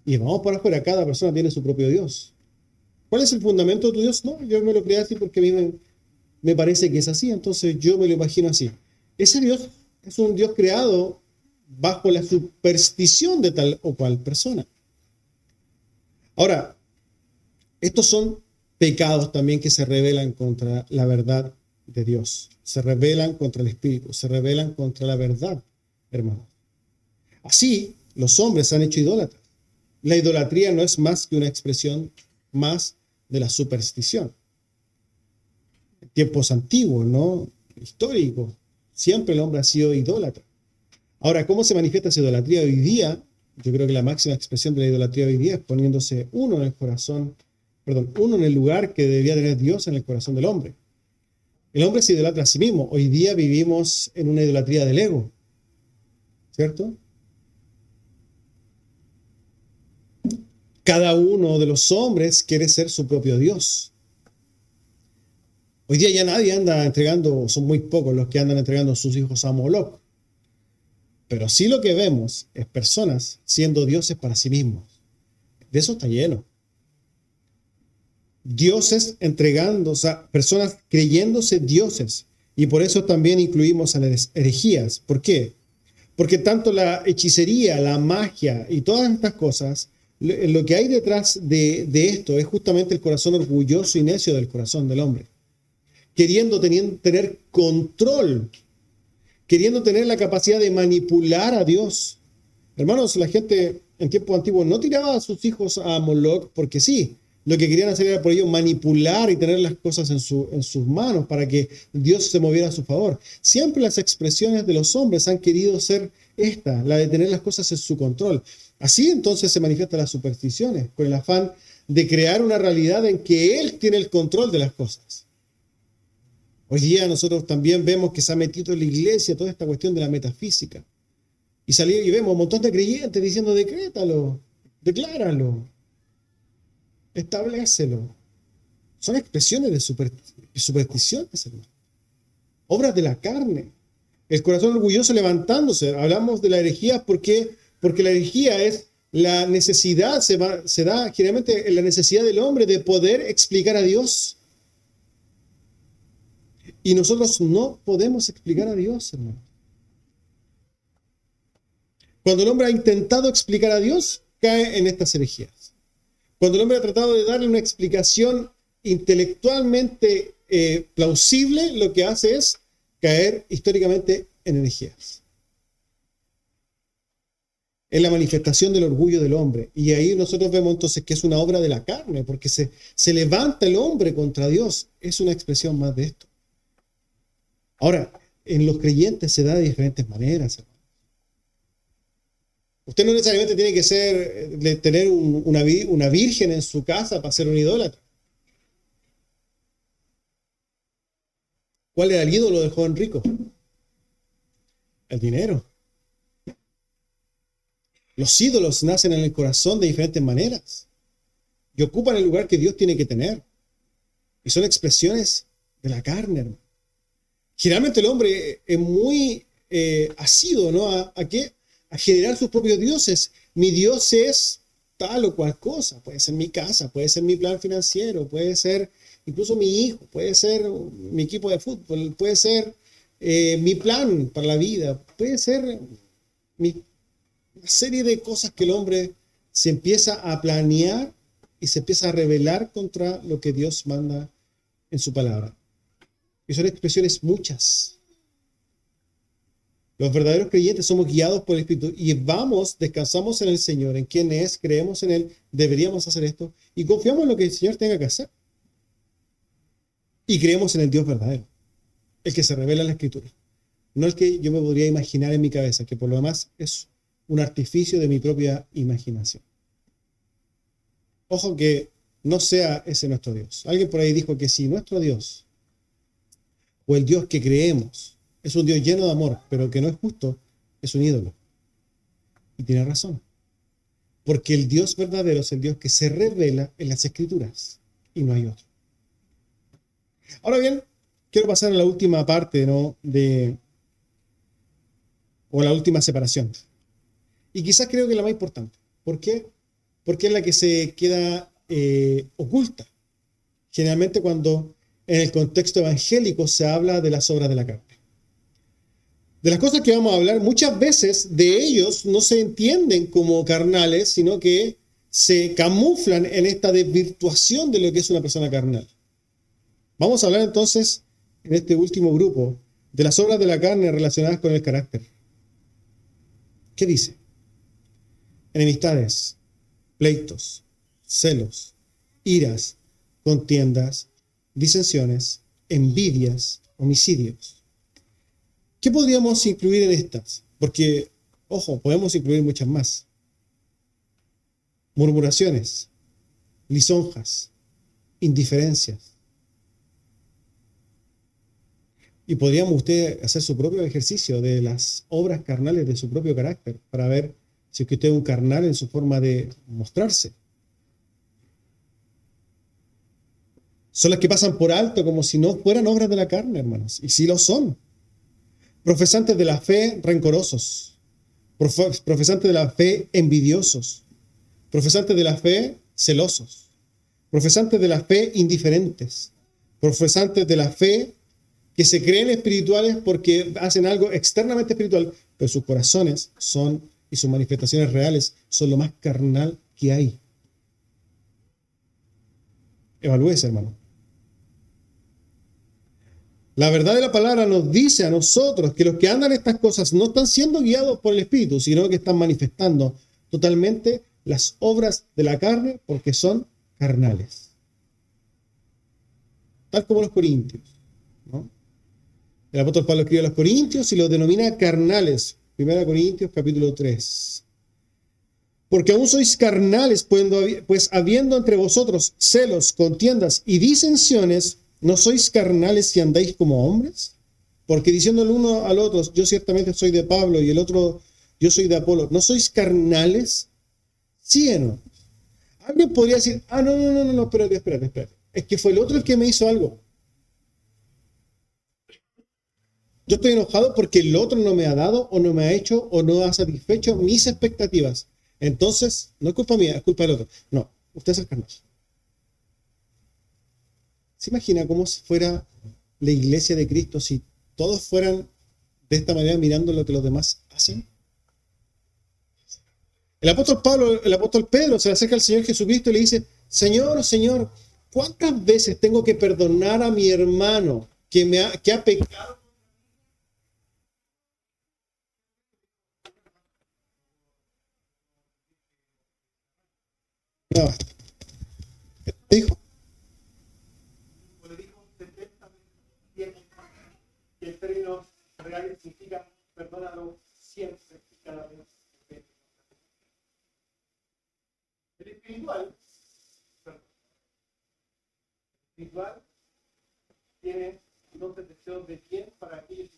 y vamos para afuera, cada persona tiene su propio Dios. ¿Cuál es el fundamento de tu Dios? No, yo me lo creé así porque a mí me parece que es así, entonces yo me lo imagino así. Ese Dios es un Dios creado bajo la superstición de tal o cual persona. Ahora, estos son pecados también que se rebelan contra la verdad de Dios. Se rebelan contra el Espíritu, se rebelan contra la verdad, hermanos. Así, los hombres se han hecho idólatras. La idolatría no es más que una expresión más de la superstición. En tiempos antiguos, ¿no? Históricos, siempre el hombre ha sido idólatra. Ahora, ¿cómo se manifiesta esa idolatría hoy día? Yo creo que la máxima expresión de la idolatría hoy día es poniéndose uno en el corazón, uno en el lugar que debería tener Dios en el corazón del hombre. El hombre se idolatra a sí mismo. Hoy día vivimos en una idolatría del ego, ¿cierto? Cada uno de los hombres quiere ser su propio Dios. Hoy día ya nadie anda entregando, son muy pocos los que andan entregando a sus hijos a Moloch. Pero sí lo que vemos es personas siendo dioses para sí mismos. De eso está lleno. Dioses entregando, o sea, personas creyéndose dioses. Y por eso también incluimos a las herejías. ¿Por qué? Porque tanto la hechicería, la magia y todas estas cosas, lo que hay detrás de esto es justamente el corazón orgulloso y necio del corazón del hombre. Queriendo tener control, queriendo tener la capacidad de manipular a Dios. Hermanos, la gente en tiempos antiguos no tiraba a sus hijos a Moloch porque sí. Lo que querían hacer era por ello manipular y tener las cosas en sus manos para que Dios se moviera a su favor. Siempre las expresiones de los hombres han querido ser esta, la de tener las cosas en su control. Así entonces se manifiestan las supersticiones, con el afán de crear una realidad en que Él tiene el control de las cosas. Hoy día nosotros también vemos que se ha metido en la iglesia toda esta cuestión de la metafísica. Y vemos un montón de creyentes diciendo, decrétalo, decláralo, establécelo. Son expresiones de supersticiones, hermano. Obras de la carne. El corazón orgulloso levantándose. Hablamos de la herejía porque la herejía es la necesidad, se da generalmente en la necesidad del hombre de poder explicar a Dios. Y nosotros no podemos explicar a Dios, hermano. Cuando el hombre ha intentado explicar a Dios, cae en estas herejías. Cuando el hombre ha tratado de darle una explicación intelectualmente plausible, lo que hace es caer históricamente en herejías. En la manifestación del orgullo del hombre. Y ahí nosotros vemos entonces que es una obra de la carne, porque se levanta el hombre contra Dios. Es una expresión más de esto. Ahora, en los creyentes se da de diferentes maneras, hermano. Usted no necesariamente tiene que tener una virgen en su casa para ser un idólatra. ¿Cuál era el ídolo del joven rico? El dinero. Los ídolos nacen en el corazón de diferentes maneras y ocupan el lugar que Dios tiene que tener. Y son expresiones de la carne, hermano. Generalmente el hombre es muy asiduo, ¿no? ¿A qué? A generar sus propios dioses. Mi Dios es tal o cual cosa. Puede ser mi casa, puede ser mi plan financiero, puede ser incluso mi hijo, puede ser mi equipo de fútbol, puede ser mi plan para la vida, puede ser una serie de cosas que el hombre se empieza a planear y se empieza a rebelar contra lo que Dios manda en su palabra. Y son expresiones muchas. Los verdaderos creyentes somos guiados por el Espíritu y descansamos en el Señor, en quien es, creemos en Él, deberíamos hacer esto y confiamos en lo que el Señor tenga que hacer. Y creemos en el Dios verdadero, el que se revela en la Escritura. No el que yo me podría imaginar en mi cabeza, que por lo demás es un artificio de mi propia imaginación. Ojo que no sea ese nuestro Dios. Alguien por ahí dijo que si nuestro Dios o el Dios que creemos es un Dios lleno de amor, pero que no es justo, es un ídolo. Y tiene razón. Porque el Dios verdadero es el Dios que se revela en las Escrituras y no hay otro. Ahora bien, quiero pasar a la última parte, ¿no? O la última separación. Y quizás creo que es la más importante. ¿Por qué? Porque es la que se queda oculta. Generalmente cuando en el contexto evangélico se habla de las obras de la carne. De las cosas que vamos a hablar, muchas veces de ellos no se entienden como carnales, sino que se camuflan en esta desvirtuación de lo que es una persona carnal. Vamos a hablar entonces, en este último grupo, de las obras de la carne relacionadas con el carácter. ¿Qué dice? Enemistades, pleitos, celos, iras, contiendas, disensiones, envidias, homicidios. ¿Qué podríamos incluir en estas? Porque, ojo, podemos incluir muchas más. Murmuraciones, lisonjas, indiferencias. Y podríamos usted hacer su propio ejercicio de las obras carnales de su propio carácter para ver si es que usted es un carnal en su forma de mostrarse. Son las que pasan por alto como si no fueran obras de la carne, hermanos. Y sí lo son. Profesantes de la fe rencorosos, profesantes de la fe envidiosos, profesantes de la fe celosos, profesantes de la fe indiferentes, profesantes de la fe que se creen espirituales porque hacen algo externamente espiritual, pero sus corazones son y sus manifestaciones reales son lo más carnal que hay. Evalúese, hermano. La verdad de la palabra nos dice a nosotros que los que andan estas cosas no están siendo guiados por el Espíritu, sino que están manifestando totalmente las obras de la carne porque son carnales. Tal como los corintios, ¿no? El apóstol Pablo escribe a los corintios y los denomina carnales. 1 Corintios capítulo 3. Porque aún sois carnales, pues habiendo entre vosotros celos, contiendas y disensiones, ¿no sois carnales si andáis como hombres? Porque diciendo el uno al otro, yo ciertamente soy de Pablo y el otro, yo soy de Apolo, ¿no sois carnales? ¿Sí o no? Alguien podría decir, no, espérate. Es que fue el otro el que me hizo algo. Yo estoy enojado porque el otro no me ha dado o no me ha hecho o no ha satisfecho mis expectativas. Entonces, no es culpa mía, es culpa del otro. No, usted es el carnal. ¿Se imagina cómo fuera la iglesia de Cristo si todos fueran de esta manera mirando lo que los demás hacen? El apóstol Pedro se acerca al Señor Jesucristo y le dice, Señor, ¿cuántas veces tengo que perdonar a mi hermano que ha pecado? No, ¿te dijo? Y el término real significa perdónalo siempre y cada vez. El espiritual tiene dos deseos de bien para aquellos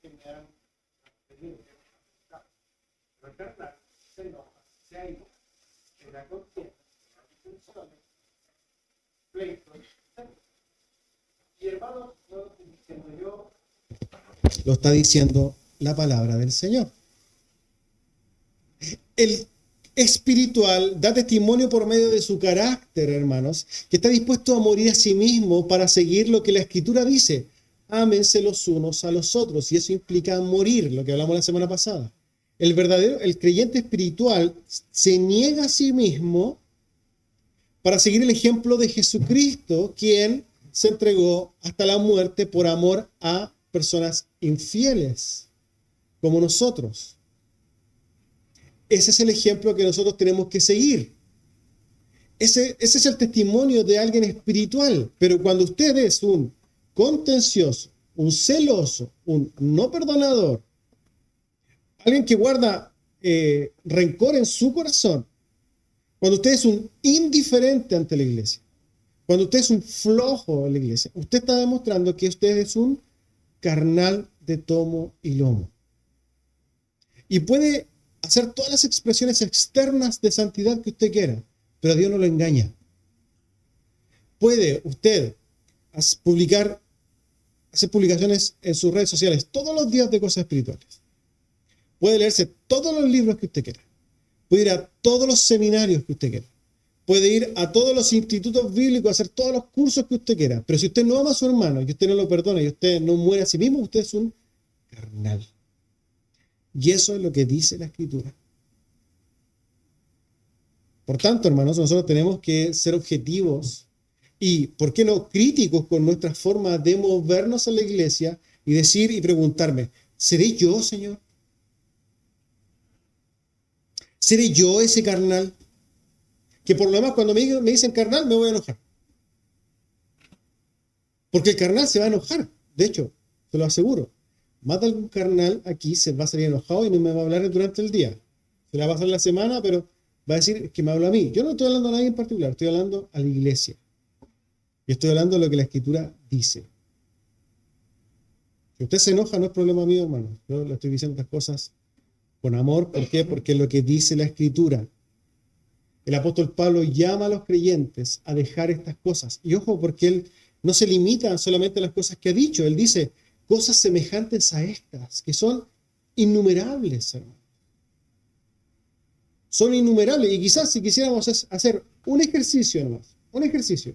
que me han tenido que buscar. Pero el carnal se enoja, se aira, se da contienda, se da disensiones, pleitos, y hermanos, no lo estoy diciendo yo, lo está diciendo la palabra del Señor. El espiritual da testimonio por medio de su carácter, hermanos, que está dispuesto a morir a sí mismo para seguir lo que la Escritura dice. Ámense los unos a los otros, y eso implica morir, lo que hablamos la semana pasada. El creyente espiritual se niega a sí mismo para seguir el ejemplo de Jesucristo, quien se entregó hasta la muerte por amor a personas infieles, como nosotros. Ese es el ejemplo que nosotros tenemos que seguir. Ese es el testimonio de alguien espiritual. Pero cuando usted es un contencioso, un celoso, un no perdonador, alguien que guarda rencor en su corazón, cuando usted es un indiferente ante la iglesia, cuando usted es un flojo en la iglesia, usted está demostrando que usted es un carnal de tomo y lomo. Y puede hacer todas las expresiones externas de santidad que usted quiera, pero Dios no lo engaña. Puede usted hacer publicaciones en sus redes sociales todos los días de cosas espirituales. Puede leerse todos los libros que usted quiera. Puede ir a todos los seminarios que usted quiera. Puede ir a todos los institutos bíblicos, a hacer todos los cursos que usted quiera. Pero si usted no ama a su hermano, y usted no lo perdona, y usted no muere a sí mismo, usted es un carnal. Y eso es lo que dice la Escritura. Por tanto, hermanos, nosotros tenemos que ser objetivos y, ¿por qué no, críticos con nuestra forma de movernos en la iglesia y decir y preguntarme, ¿seré yo, Señor? ¿Seré yo ese carnal? Que por lo demás cuando me dicen carnal me voy a enojar. Porque el carnal se va a enojar. De hecho, te lo aseguro. Más de algún carnal aquí se va a salir enojado y no me va a hablar durante el día. Se la va a pasar la semana, pero va a decir que me habla a mí. Yo no estoy hablando a nadie en particular, estoy hablando a la iglesia. Y estoy hablando de lo que la Escritura dice. Si usted se enoja, no es problema mío, hermano. Yo le estoy diciendo estas cosas con amor. ¿Por qué? Porque es lo que dice la Escritura. El apóstol Pablo llama a los creyentes a dejar estas cosas. Y ojo, porque él no se limita solamente a las cosas que ha dicho. Él dice cosas semejantes a estas, que son innumerables, hermano. Son innumerables. Y quizás si quisiéramos hacer un ejercicio nomás, un ejercicio,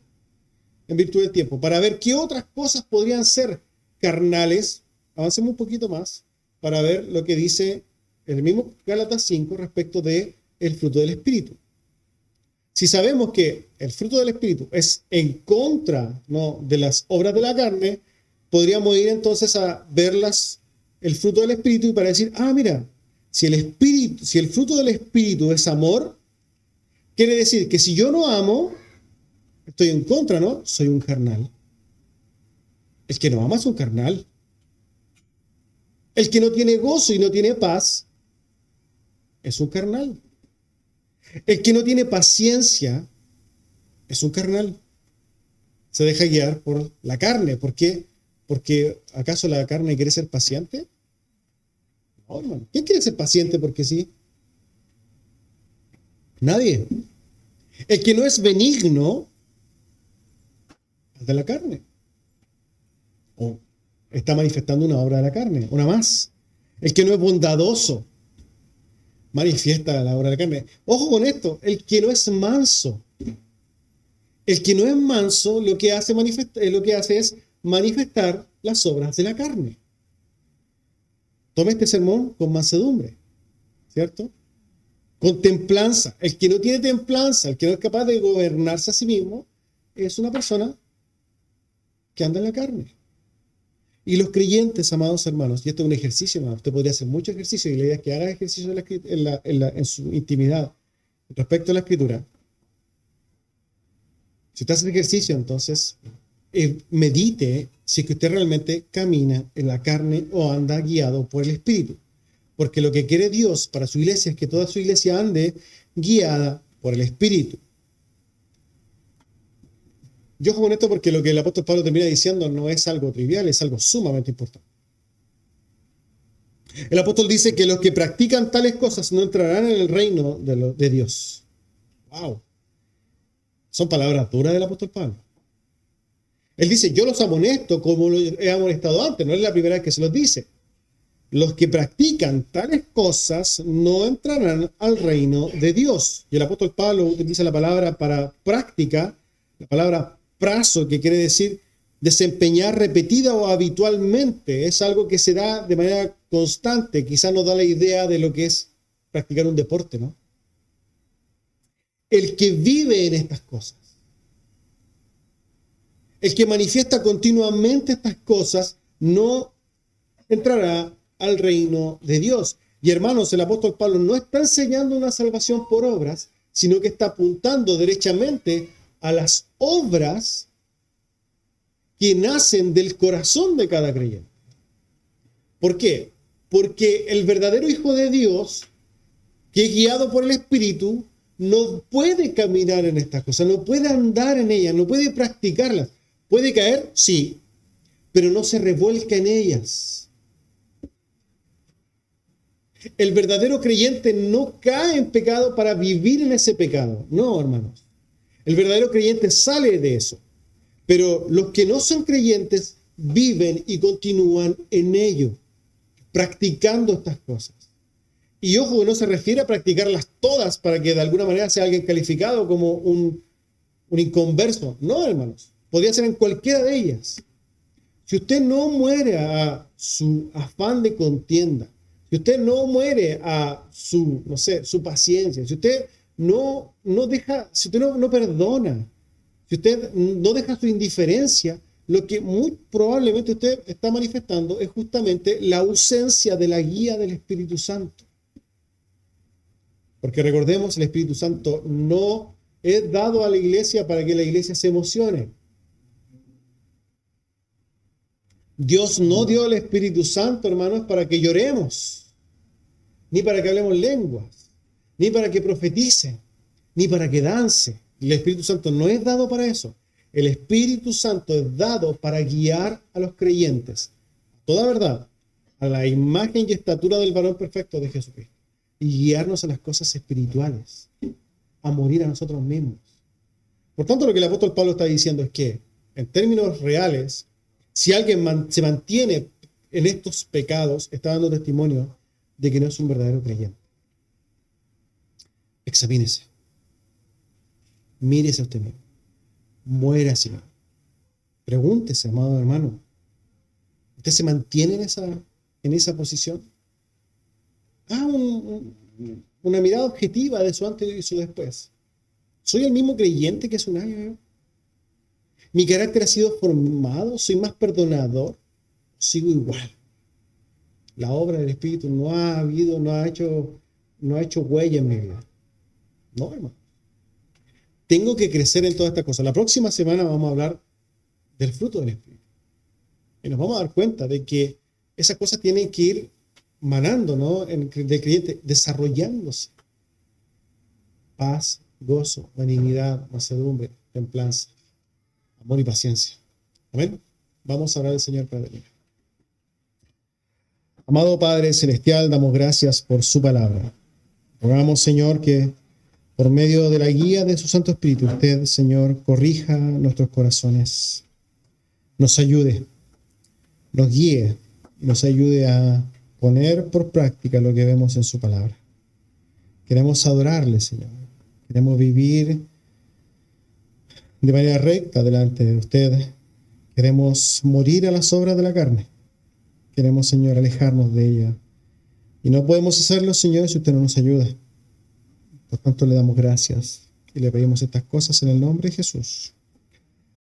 en virtud del tiempo, para ver qué otras cosas podrían ser carnales, avancemos un poquito más, para ver lo que dice el mismo Gálatas 5 respecto del fruto del Espíritu. Si sabemos que el fruto del Espíritu es en contra, ¿no?, de las obras de la carne, podríamos ir entonces a verlas, el fruto del Espíritu, y para decir, mira, si el fruto del Espíritu es amor, quiere decir que si yo no amo, estoy en contra, ¿no? Soy un carnal. El que no ama es un carnal. El que no tiene gozo y no tiene paz es un carnal. El que no tiene paciencia es un carnal. Se deja guiar por la carne. ¿Por qué? Porque ¿acaso la carne quiere ser paciente? No, hermano. ¿Quién quiere ser paciente porque sí? Nadie. El que no es benigno es de la carne. O está manifestando una obra de la carne, una más. El que no es bondadoso manifiesta la obra de la carne. Ojo con esto, el que no es manso. El que no es manso lo que hace es manifestar las obras de la carne. Tome este sermón con mansedumbre, ¿cierto? Con templanza. El que no tiene templanza, el que no es capaz de gobernarse a sí mismo, es una persona que anda en la carne. Y los creyentes, amados hermanos, y esto es un ejercicio, hermano, usted podría hacer mucho ejercicio, y la idea es que haga ejercicio en su intimidad respecto a la Escritura. Si usted hace ejercicio, entonces medite si es que usted realmente camina en la carne o anda guiado por el Espíritu. Porque lo que quiere Dios para su iglesia es que toda su iglesia ande guiada por el Espíritu. Yo ojo con esto porque lo que el apóstol Pablo termina diciendo no es algo trivial, es algo sumamente importante. El apóstol dice que los que practican tales cosas no entrarán en el reino de Dios. ¡Wow! Son palabras duras del apóstol Pablo. Él dice, yo los amonesto como lo he amonestado antes, no es la primera vez que se los dice. Los que practican tales cosas no entrarán al reino de Dios. Y el apóstol Pablo utiliza la palabra para práctica, la palabra prazo, que quiere decir desempeñar repetida o habitualmente. Es algo que se da de manera constante. Quizás nos da la idea de lo que es practicar un deporte, ¿no? El que vive en estas cosas, el que manifiesta continuamente estas cosas, no entrará al reino de Dios. Y hermanos, el apóstol Pablo no está enseñando una salvación por obras, sino que está apuntando derechamente a las obras que nacen del corazón de cada creyente. ¿Por qué? Porque el verdadero Hijo de Dios, que es guiado por el Espíritu, no puede caminar en estas cosas, no puede andar en ellas, no puede practicarlas. ¿Puede caer? Sí. pero no se revuelca en ellas. El verdadero creyente no cae en pecado para vivir en ese pecado. No, hermanos. El verdadero creyente sale de eso. Pero los que no son creyentes viven y continúan en ello, practicando estas cosas. Y ojo, que no se refiere a practicarlas todas para que de alguna manera sea alguien calificado como un inconverso. No, hermanos. Podría ser en cualquiera de ellas. Si usted no muere a su afán de contienda, si usted no muere a su, no sé, su paciencia, si usted no deja, si usted no perdona, si usted no deja su indiferencia, lo que muy probablemente usted está manifestando es justamente la ausencia de la guía del Espíritu Santo. Porque recordemos, el Espíritu Santo no es dado a la iglesia para que la iglesia se emocione. Dios no dio el Espíritu Santo, hermanos, para que lloremos, ni para que hablemos lenguas, ni para que profetice, ni para que dance. El Espíritu Santo no es dado para eso. El Espíritu Santo es dado para guiar a los creyentes, toda verdad, a la imagen y estatura del varón perfecto de Jesucristo, y guiarnos a las cosas espirituales, a morir a nosotros mismos. Por tanto, lo que el apóstol Pablo está diciendo es que, en términos reales, si alguien se mantiene en estos pecados, está dando testimonio de que no es un verdadero creyente. Examínese. Mírese a usted mismo. Muérase. Pregúntese, amado hermano. ¿Usted se mantiene en esa posición? Una mirada objetiva de su antes y su después. ¿Soy el mismo creyente que hace un año? ¿Mi carácter ha sido formado? ¿Soy más perdonador? ¿Sigo igual? La obra del Espíritu no ha hecho huella en mi vida. No, hermano. Tengo que crecer en todas estas cosas. La próxima semana vamos a hablar del fruto del Espíritu. Y nos vamos a dar cuenta de que esas cosas tienen que ir manando, ¿no? Del creyente, desarrollándose. Paz, gozo, benignidad, mansedumbre, templanza, amor y paciencia. Amén. Vamos a orar al Señor para terminar. Amado Padre Celestial, damos gracias por su palabra. Rogamos, Señor, que por medio de la guía de su Santo Espíritu, usted, Señor, corrija nuestros corazones, nos ayude, nos guíe y nos ayude a poner por práctica lo que vemos en su palabra. Queremos adorarle, Señor. Queremos vivir de manera recta delante de usted. Queremos morir a las obras de la carne. Queremos, Señor, alejarnos de ella. Y no podemos hacerlo, Señor, si usted no nos ayuda. Por tanto, le damos gracias y le pedimos estas cosas en el nombre de Jesús.